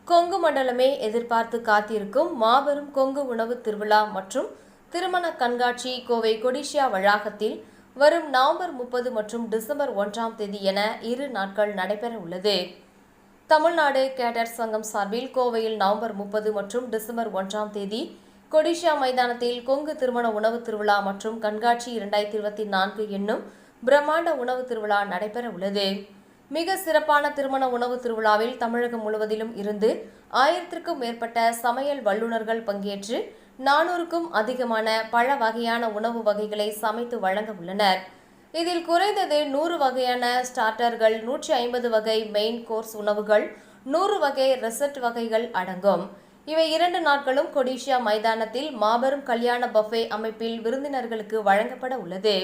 கொங்கு மண்டலமே எதிர்பார்த்து காத்திருக்கும் மாபெரும் கொங்கு உணவு திருவிழா மற்றும் திருமண கண்காட்சி கோவை கொடிஷியா வளாகத்தில் வரும் நவம்பர் 30 மற்றும் டிசம்பர் 1ஆம் தேதி என 2 நாட்கள் நடைபெற உள்ளது. தமிழ்நாடு கேட்டர்ஸ் சங்கம் சார்பில் கோவையில் நவம்பர் 30 மற்றும் டிசம்பர் 1ஆம் தேதி கொடிஷியா மைதானத்தில் கொங்கு திருமண உணவு திருவிழா மற்றும் கண்காட்சி 2024 என்னும் பிரம்மாண்ட உணவு திருவிழா நடைபெற உள்ளது. மிக சிறப்பான திருமண உணவு திருவிழாவில் தமிழகம் முழுவதிலும் இருந்து 1000க்கும் மேற்பட்ட சமையல் வல்லுநர்கள் பங்கேற்று 400க்கும் அதிகமான பல வகையான உணவு வகைகளை சமைத்து வழங்க உள்ளனர். இதில் குறைந்தது 100 வகையான ஸ்டார்டர்கள், 150 வகை மெயின் கோர்ஸ் உணவுகள், 100 வகை ரெசர்ட் வகைகள் அடங்கும். இவை 2 நாட்களும் கொடிஷியா மைதானத்தில் மாபெரும் கல்யாண பஃபே அமைப்பில் விருந்தினர்களுக்கு வழங்கப்பட உள்ளது.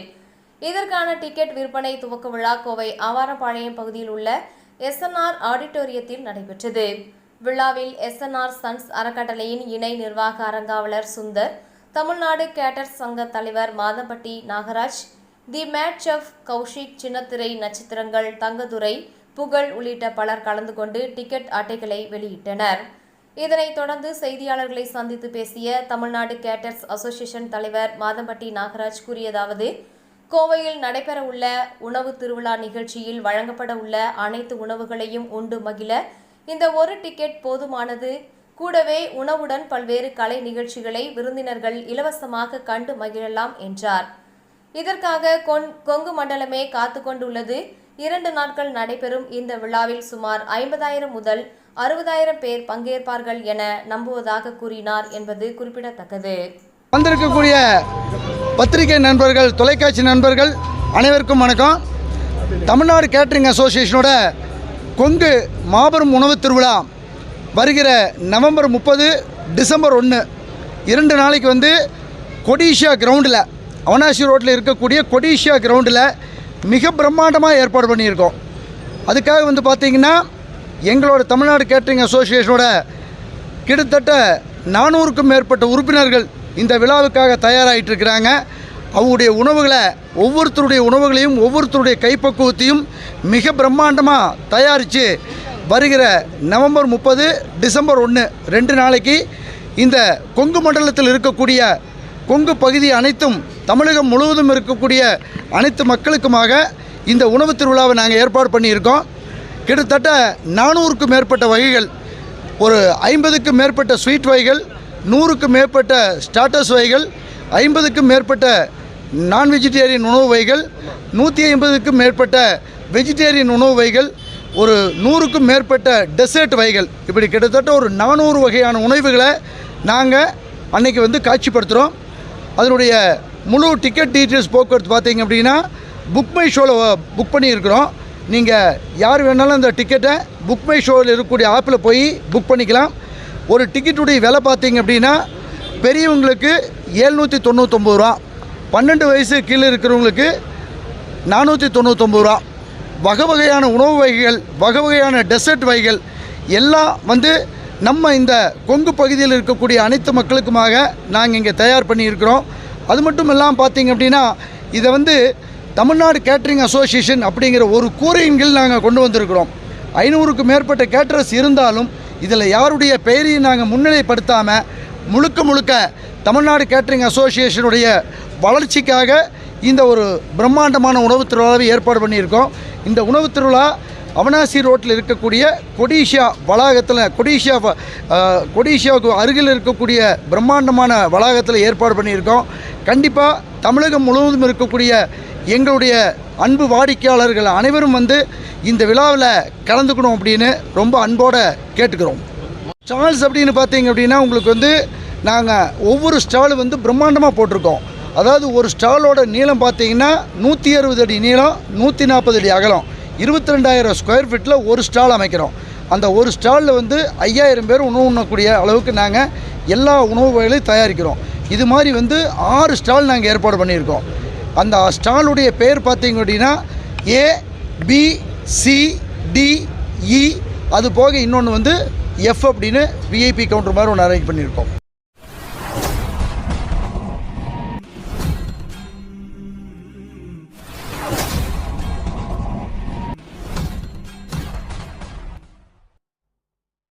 இதற்கான டிக்கெட் விற்பனை துவக்க விழா கோவை ஆவாரப்பாளையம் பகுதியில் உள்ள SNR ஆடிட்டோரியத்தில் நடைபெற்றது. விழாவில் SNR சன்ஸ் அறக்கட்டளையின் இணை நிர்வாக அரங்காவலர் சுந்தர், தமிழ்நாடு கேட்டர்ஸ் சங்க தலைவர் மாதம்பட்டி நாகராஜ், தி மேட் செஃப் கௌஷிக், சின்னத்திரை நட்சத்திரங்கள் தங்கதுரை, புகழ் உள்ளிட்ட பலர் கலந்து கொண்டு டிக்கெட் அட்டைகளை வெளியிட்டனர். இதனைத் தொடர்ந்து செய்தியாளர்களை சந்தித்து பேசிய தமிழ்நாடு கேட்டர்ஸ் அசோசியேஷன் தலைவர் மாதம்பட்டி நாகராஜ் கூறியதாவது: கோவையில் நடைபெற உள்ள உணவு திருவிழா நிகழ்ச்சியில் வழங்கப்பட உள்ள அனைத்து உணவுகளையும் உண்டு மகிழ இந்த ஒரு டிக்கெட் போதுமானது. கூடவே உணவுடன் பல்வேறு கலை நிகழ்ச்சிகளை விருந்தினர்கள் இலவசமாக கண்டு மகிழலாம் என்றார். இதற்காக கொங்கு மண்டலமே காத்து கொண்டுள்ளது. 2 நாட்கள் நடைபெறும் இந்த விழாவில் சுமார் 50,000 முதல் 60,000 பேர் பங்கேற்பார்கள் என நம்புவதாக கூறினார் என்பது குறிப்பிடத்தக்கது. வந்திருக்கக்கூடிய பத்திரிகை நண்பர்கள், தொலைக்காட்சி நண்பர்கள் அனைவருக்கும் வணக்கம். தமிழ்நாடு கேட்டரிங் அசோசியேஷனோட கொங்கு மாபெரும் உணவு திருவிழா வருகிற நவம்பர் 30, டிசம்பர் 1 2 நாளைக்கு கொடிஷியா கிரவுண்டில், அவனாசி ரோட்டில் இருக்கக்கூடிய கொடிஷியா கிரவுண்டில் மிக பிரம்மாண்டமாக ஏற்பாடு பண்ணியிருக்கோம். அதுக்காக பார்த்திங்கன்னா எங்களோட தமிழ்நாடு கேட்டரிங் அசோசியேஷனோட கிட்டத்தட்ட 400க்கும் மேற்பட்ட உறுப்பினர்கள் இந்த விழாவுக்காக தயாராகிட்டு இருக்கிறாங்க. அவங்களுடைய உணவுகளை, ஒவ்வொருத்தருடைய உணவுகளையும் ஒவ்வொருத்தருடைய கைப்பக்குவத்தையும் மிக பிரம்மாண்டமாக தயாரித்து வருகிற நவம்பர் 30, டிசம்பர் 1 2 நாளைக்கு இந்த கொங்கு மண்டலத்தில் இருக்கக்கூடிய கொங்கு பகுதி அனைத்தும், தமிழகம் முழுவதும் இருக்கக்கூடிய அனைத்து மக்களுக்குமாக இந்த உணவு திருவிழாவை நாங்கள் ஏற்பாடு பண்ணியிருக்கோம். கிட்டத்தட்ட 400க்கும் மேற்பட்ட வகைகள், ஒரு 50க்கும் மேற்பட்ட ஸ்வீட் வகைகள், 100க்கும் மேற்பட்ட ஸ்டார்டர்ஸ் வகைகள், 50க்கும் மேற்பட்ட நான் வெஜிடேரியன் உணவு வகைகள், 150க்கும் மேற்பட்ட வெஜிடேரியன் உணவு வகைகள், ஒரு 100க்கும் மேற்பட்ட டெசர்ட் வகைகள், இப்படி கிட்டத்தட்ட ஒரு 400 வகையான உணவுகளை நாங்கள் அன்றைக்கி காட்சிப்படுத்துகிறோம். அதனுடைய முழு டிக்கெட் டீட்டெயில்ஸ் போக்குவரத்து பார்த்திங்க அப்படின்னா புக் மை ஷோவில் புக் பண்ணியிருக்கிறோம். நீங்கள் யார் வேணாலும் அந்த டிக்கெட்டை புக் மை ஷோவில் இருக்கக்கூடிய ஆப்பில் போய் புக் பண்ணிக்கலாம். ஒரு டிக்கெட்டுடைய விலை பார்த்திங்க அப்படின்னா பெரியவங்களுக்கு 799 ரூபா, 12 வயசு கீழே இருக்கிறவங்களுக்கு 499 ரூபா. வகை வகையான உணவு வகைகள், வகை வகையான டெசர்ட் வகைகள் எல்லாம் நம்ம இந்த கொங்கு பகுதியில் இருக்கக்கூடிய அனைத்து மக்களுக்குமாக நாங்கள் இங்கே தயார் பண்ணியிருக்கிறோம். அது மட்டும் இல்லாமல் பார்த்திங்க அப்படின்னா இதை தமிழ்நாடு கேட்டரிங் அசோசியேஷன் அப்படிங்கிற ஒரு கூரையின் கீழ் நாங்கள் கொண்டு வந்திருக்கிறோம். 500க்கும் மேற்பட்ட கேட்டரர்ஸ் இருந்தாலும் இதில் யாருடைய பெயரையும் நாங்கள் முன்னிலைப்படுத்தாமல் முழுக்க தமிழ்நாடு கேட்டரிங் அசோசியேஷனுடைய வளர்ச்சிக்காக இந்த ஒரு பிரம்மாண்டமான உணவு திருவிழாவை ஏற்பாடு பண்ணியிருக்கோம். இந்த உணவு திருவிழா அவனாசி ரோட்டில் இருக்கக்கூடிய கொடிஷியா வளாகத்தில், கொடிஷியாவுக்கு அருகில் இருக்கக்கூடிய பிரம்மாண்டமான வளாகத்தில் ஏற்பாடு பண்ணியிருக்கோம். கண்டிப்பாக தமிழகம் முழுவதும் இருக்கக்கூடிய எங்களுடைய அன்பு வாடிக்கையாளர்கள் அனைவரும் இந்த விழாவில் கலந்துக்கணும் அப்படின்னு ரொம்ப அன்போடு கேட்டுக்கிறோம். ஸ்டால்ஸ் அப்படின்னு பார்த்தீங்க அப்படின்னா உங்களுக்கு நாங்கள் ஒவ்வொரு ஸ்டாலு பிரம்மாண்டமாக போட்டிருக்கோம். அதாவது ஒரு ஸ்டாலோட நீளம் பார்த்தீங்கன்னா 160 அடி நீளம், 140 அடி அகலம், 22,000 ஸ்கொயர் ஃபீட்டில் ஒரு ஸ்டால் அமைக்கிறோம். அந்த ஒரு ஸ்டாலில் 5000 பேர் உணவு உண்ணக்கூடிய அளவுக்கு நாங்கள் எல்லா உணவு வகைகளையும் தயாரிக்கிறோம். இது மாதிரி 6 ஸ்டால் நாங்கள் ஏற்பாடு பண்ணியிருக்கோம். அந்த ஸ்டாலுடைய பேர் பார்த்தீங்க அப்படின்னா ABCDE, அது போக இன்னொன்று F அப்படின்னு VIP கவுண்டர் மாதிரி ஒன்று அரேஞ்ச் பண்ணியிருக்கோம்.